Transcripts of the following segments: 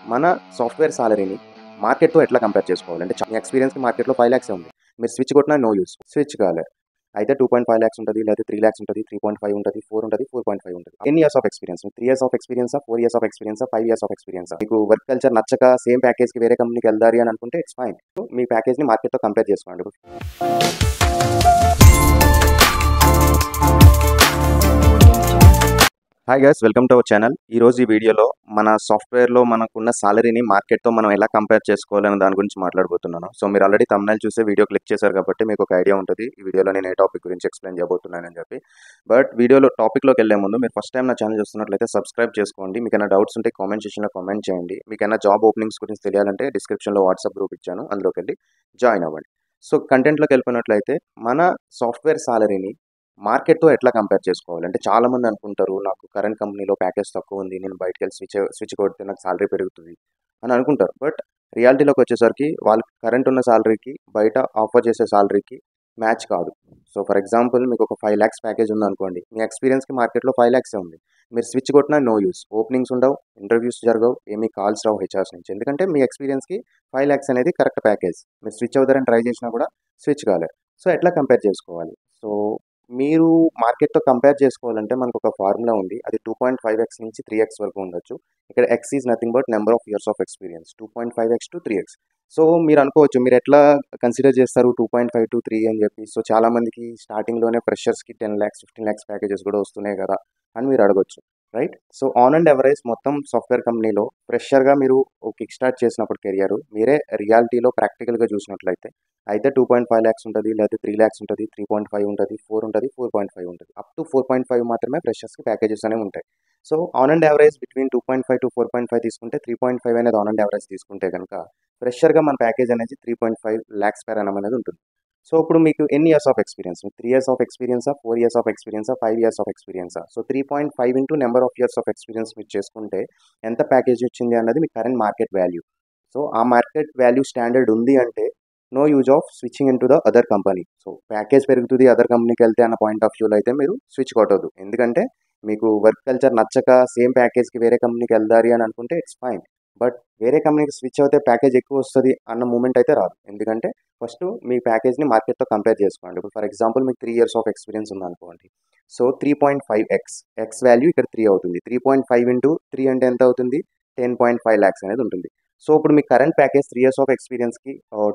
మన సాఫ్ట్‌వేర్ సాలరీని మార్కెట్‌తో ఎట్లా కంపేర్ చేసుకోవాలి? అంటే మీ ఎక్స్‌పీరియన్స్‌కి మార్కెట్‌లో 5,00,000 ఉంది. మీరు స్విచ్ కొట్టినా నో యూజ్. స్విచ్ కాలే. అయితే 2.5 లాక్స్ ఉంటది, లేదా 3 లాక్స్ ఉంటది, 3.5 ఉంటది, 4 ఉంటది, 4.5 ఉంటది. ఎన్ని years of experience? 3 years of ఎక్స్‌పీరియన్సా? 4 ఇయర్స్ ఆఫ్ ఎక్స్‌పీరియన్సా? 5 ఇయర్స్ ఆఫ్ ఎక్స్‌పీరియన్సా? మీకు వర్క్ కల్చర్ నచ్చక సేమ్ ప్యాకేజ్‌కి వేరే కంపెనీకి వెళ్దారి అని అనుకుంటే ఇట్స్ ఫైన్. మీ ప్యాకేజ్‌ని మార్కెట్‌తో కంపేర్ చేసుకోండి. Hi guys, welcome to our channel. ఈ వీడియోలో మన సాఫ్ట్‌వేర్‌లో మనకున్న సాలరీని మార్కెట్‌తో మనం ఎలా కంపేర్ చేసుకోవాలనే దాని గురించి మాట్లాడబోతున్నాను. సో మీరు ఆల్రెడీ థంబ్‌నెయిల్ చూసే వీడియో క్లిక్ చేశారు కాబట్టి మీకు ఒక ఐడియా ఉంటది. ఈ వీడియోలో నేను ఏ టాపిక్ గురించి ఎక్స్‌ప్లెయిన్ చేయబోతున్నానని చెప్పి. బట్ టాపిక్‌లోకి వెళ్ళే ముందు మీరు ఫస్ట్ టైం నా ఛానల్ చూస్తున్నట్లయితే సబ్స్క్రైబ్ చేసుకోండి. మీకేమైనా డౌట్స్ ఉంటే కామెంట్ సెక్షన్‌లో కామెంట్ చేయండి. మీకేమైనా జాబ్ ఓపెనింగ్స్ గురించి తెలియాలంటే డిస్క్రిప్షన్‌లో వాట్సాప్ గ్రూప్ ఇచ్చాను. అందులోకెళ్ళి జాయిన్ అవ్వండి. సో కంటెంట్‌లోకి వెళ్ళిపోయినట్లయితే మన సాఫ్ట్‌వేర్ సాలరీని మార్కెట్‌తో ఎట్లా కంపేర్ చేసుకోవాలి? అంటే చాలామంది అనుకుంటారు, నాకు కరెంట్ కంపెనీలో ప్యాకేజ్ తక్కువ ఉంది. నేను బయటికెళ్ళి స్విచ్ కొడితే నాకు సాలరీ పెరుగుతది అని అనుకుంటారు. బట్ రియాలిటీలోకొచ్చేసరికి వాళ్ళు కరెంట్ ఉన్న సాలరీకి, బయట ఆఫర్ చేసే సాలరీకి మ్యాచ్ కాదు. సో ఫర్ ఎగ్జాంపుల్ మీకు ఒక 5,00,000 ప్యాకేజ్ ఉందనుకోండి. మీ ఎక్స్‌పీరియన్స్‌కి మార్కెట్‌లో 5,00,000 ఉంది. మీరు స్విచ్ కొట్టినా నో యూజ్. ఓపెనింగ్స్ ఉండవు, ఇంటర్వ్యూస్ జరగవు, ఏమీ కాల్స్ రావు హెచ్ఆర్స్ నుంచి. ఎందుకంటే మీ ఎక్స్‌పీరియన్స్‌కి 5,00,000 అనేది కరెక్ట్ ప్యాకేజ్. మీరు స్విచ్ అవుతారని ట్రై చేసినా కూడా స్విచ్ కాలే. సో ఎట్లా కంపేర్ చేసుకోవాలి? సో మీరు మార్కెట్‌తో కంపేర్ చేసుకోవాలంటే మనకొక ఫార్ములా ఉంది. అది 2.5x నుంచి 3x వరకు ఉండొచ్చు. ఇక్కడ x is nothing but number of years of experience. 2.5x to 3x. So మీరనుకోవచ్చు, మీరెట్లా కన్సిడర్ చేస్తారు 2.5-3 అని చెప్పి. సో చాలామందికి స్టార్టింగ్‌లోనే ఫ్రెషర్స్‌కి 10,00,000, 15,00,000 ప్యాకేజెస్ కూడా వస్తున్నాయి కదా అని మీరు అడగొచ్చు. Right? So on and average మొత్తం సాఫ్ట్‌వేర్ కంపెనీలో ఫ్రెషర్‌గా మీరు కిక్ స్టార్ట్ చేసినప్పుడు కెరియర్ మీరే రియాలిటీలో ప్రాక్టికల్‌గా చూసినట్లయితే అయితే 2.5 లాక్స్ ఉంటది, లేదా 3 లాక్స్ ఉంటది, 3.5 ఉంటది, 4 ఉంటది, 4.5 ఉంటది. అప్ టు 4.5 మాత్రమే ఫ్రెషర్స్‌కి ప్యాకేజెస్ అనేవి ఉంటాయి. So on and average between 2.5-4.5 తీసుకుంటే 3.5 అనేది ఆన్ అండ్ యావరేజ్ తీసుకుంటే గనుక ఫ్రెషర్‌గా మన ప్యాకేజ్ అనేది 3.5 లాక్స్ పెర్ యానమ్ అనేది ఉంటుంది. సో ఇప్పుడు మీకు ఎన్ని years of experience? 3 years of ఎక్స్‌పీరియన్సా? 4 ఇయర్స్ ఆఫ్ ఎక్స్‌పీరియన్సా? 5 ఇయర్స్ ఆఫ్ ఎక్స్‌పీరియన్సా? So 3.5 into number of years of experience మీరు చేసుకుంటే ఎంత ప్యాకేజ్ వచ్చింది అన్నది మీ కరెంట్ మార్కెట్ వాల్యూ. సో ఆ మార్కెట్ వాల్యూ స్టాండర్డ్ ఉంది అంటే no use of switching in to the other company. So package పెరుగుతుంది, అదర్ కంపెనీకి వెళ్తే అన్న పాయింట్ ఆఫ్ వ్యూలో అయితే మీరు స్విచ్ కొట్టొద్దు. ఎందుకంటే మీకు వర్క్ కల్చర్ నచ్చక సేమ్ ప్యాకేజ్కి వేరే కంపెనీకి వెళ్దారి అని అనుకుంటే ఇట్స్ ఫైన్. బట్ వేరే కంపెనీకి స్విచ్ అవుతే ప్యాకేజ్ ఎక్కువ వస్తుంది అన్న మూమెంట్ అయితే రాదు. ఎందుకంటే ఫస్ట్ మీ ప్యాకేజ్ని మార్కెట్తో కంపేర్ చేసుకోండి. ఇప్పుడు ఫర్ ఎగ్జాంపుల్ మీకు 3 ఇయర్స్ ఆఫ్ ఎక్స్పీరియన్స్ ఉందనుకోండి. సో 3.5x ఎక్స్ వాల్యూ ఇక్కడ 3 అవుతుంది. 3.5 ఇంటూ 3 అంటే ఎంత అవుతుంది? 10.5 లాక్స్ అనేది ఉంటుంది. సో ఇప్పుడు మీ కరెంట్ ప్యాకేజ్ 3 ఇయర్స్ ఆఫ్ ఎక్స్పీరియన్స్‌కి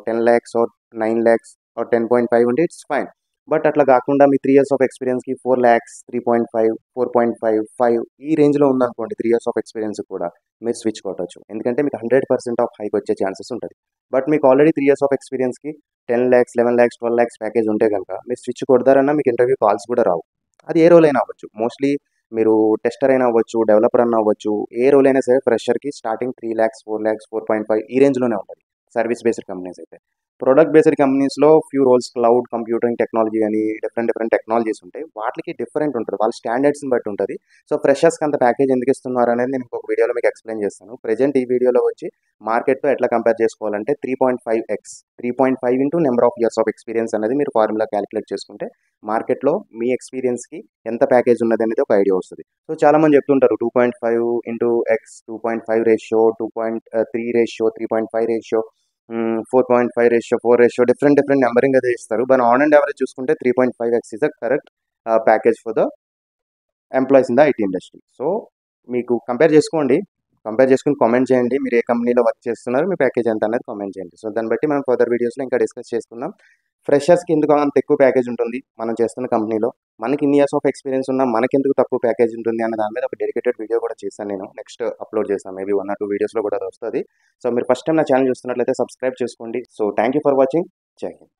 10 లాక్స్ ఆర్ 9 లాక్స్ ఆర్ 10.5 ఉంటే ఇట్స్ ఫైన్. బట్ అట్లా కాకుండా మీ 3 ఇయర్స్ ఆఫ్ ఎక్స్పీరియన్స్‌కి 4 లాక్స్, 3.5, 4.5, 5 ఈ రేంజ్‌లో ఉందనుకోండి 3 ఇయర్స్ ఆఫ్ ఎక్స్పీరియన్స్ కూడా మీరు స్విచ్ కొట్టొచ్చు. ఎందుకంటే మీకు 100% ఆఫ్ హైక్ వచ్చే ఛాన్సెస్ ఉంటది. బట్ మీకు ఆల్రెడీ 3 ఇయర్స్ ఆఫ్ ఎక్స్పీరియన్స్‌కి 10 లాక్స్, 11 లాక్స్, 12 లాక్స్ ప్యాకేజ్ ఉంటే గనుక మీరు స్విచ్ కొడతారన్నా మీకు ఇంటర్వ్యూ కాల్స్ కూడా రావు. అది ఏ రోల్ అయినా అవ్వచ్చు. మోస్ట్లీ మీరు టెస్టర్ అయినా అవ్వచ్చు, డెవలపర్ అన్నా అవ్వచ్చు. ఏ రోల్ అయినా సరే ఫ్రెషర్‌కి స్టార్టింగ్ 3 లాక్స్, 4 లాక్స్, 4.5 ఈ రేంజ్‌లోనే ఉంటది. సర్వీస్ బేస్డ్ కంపెనీస్ అయితే. ప్రొడక్ట్ బేస్డ్ కంపెనీస్‌లో few roles cloud computing technology అని డిఫరెంట్ టెక్నాలజీస్ ఉంటాయి. వాటికి డిఫరెంట్ ఉంటది. వాళ్ళ స్టాండర్డ్స్‌ని బట్టి ఉంటది. సో ఫ్రెషర్స్‌కి అంత ప్యాకేజ్ ఎందుకు ఇస్తున్నారు అనేది నేను ఇంకొక వీడియోలో మీకు ఎక్స్‌ప్లెయిన్ చేస్తాను. ప్రెజెంట్ ఈ వీడియోలో వచ్చి మార్కెట్‌తో ఎట్లా కంపేర్ చేసుకోవాలంటే 3.5x 3.5 into number of years of experience అనేది మీరు ఫార్ములా క్యాలిక్యులేట్ చేసుకుంటే మార్కెట్‌లో మీ ఎక్స్పీరియన్స్‌కి ఎంత ప్యాకేజ్ ఉన్నదనేది ఒక ఐడియా వస్తది. సో చాలామంది చెప్తుంటారు 2.5 into X, 2.5 ratio, 2.3 ratio, 3.5 ratio, 4.5 ratio, 4 ratio different numbering అయితే ఇస్తారు. బట్ ఆన్ అండ్ యావరేజ్ చూసుకుంటే 3.5x is the correct package for the employees in the IT industry. So మీకు కంపేర్ చేసుకోండి. కంపేర్ చేసుకొని కామెంట్ చేయండి. మీరు ఏ కంపెనీలో వర్క్ చేస్తున్నారు, మీ ప్యాకేజ్ ఎంత అనేది కామెంట్ చేయండి. సో దాన్ని బట్టి మనం ఫర్దర్ వీడియోస్‌లో ఇంకా డిస్కస్ చేసుకుందాం. ఫ్రెషర్స్‌కి ఎందుకు అంత ఎక్కువ ప్యాకేజ్ ఉంటుంది మనం చేస్తున్న కంపెనీలో? మనకి ఇన్ని ఇయర్స్ ఆఫ్ ఎక్స్పీరియన్స్ ఉన్నా మనకెందుకు తక్కువ ప్యాకేజ్ ఉంటుంది అన్న దాని మీద ఒక డెడికేటెడ్ వీడియో కూడా చేశాను నేను. నెక్స్ట్ అప్లోడ్ చేస్తాను. మేబీ 1 ఆర్ 2 వీడియోస్‌లో కూడా అది వస్తది. సో మీరు ఫస్ట్ టైం నా ఛానల్ చూస్తున్నట్లయితే సబ్స్క్రైబ్ చేసుకోండి. So thank you for watching. జై హింద్.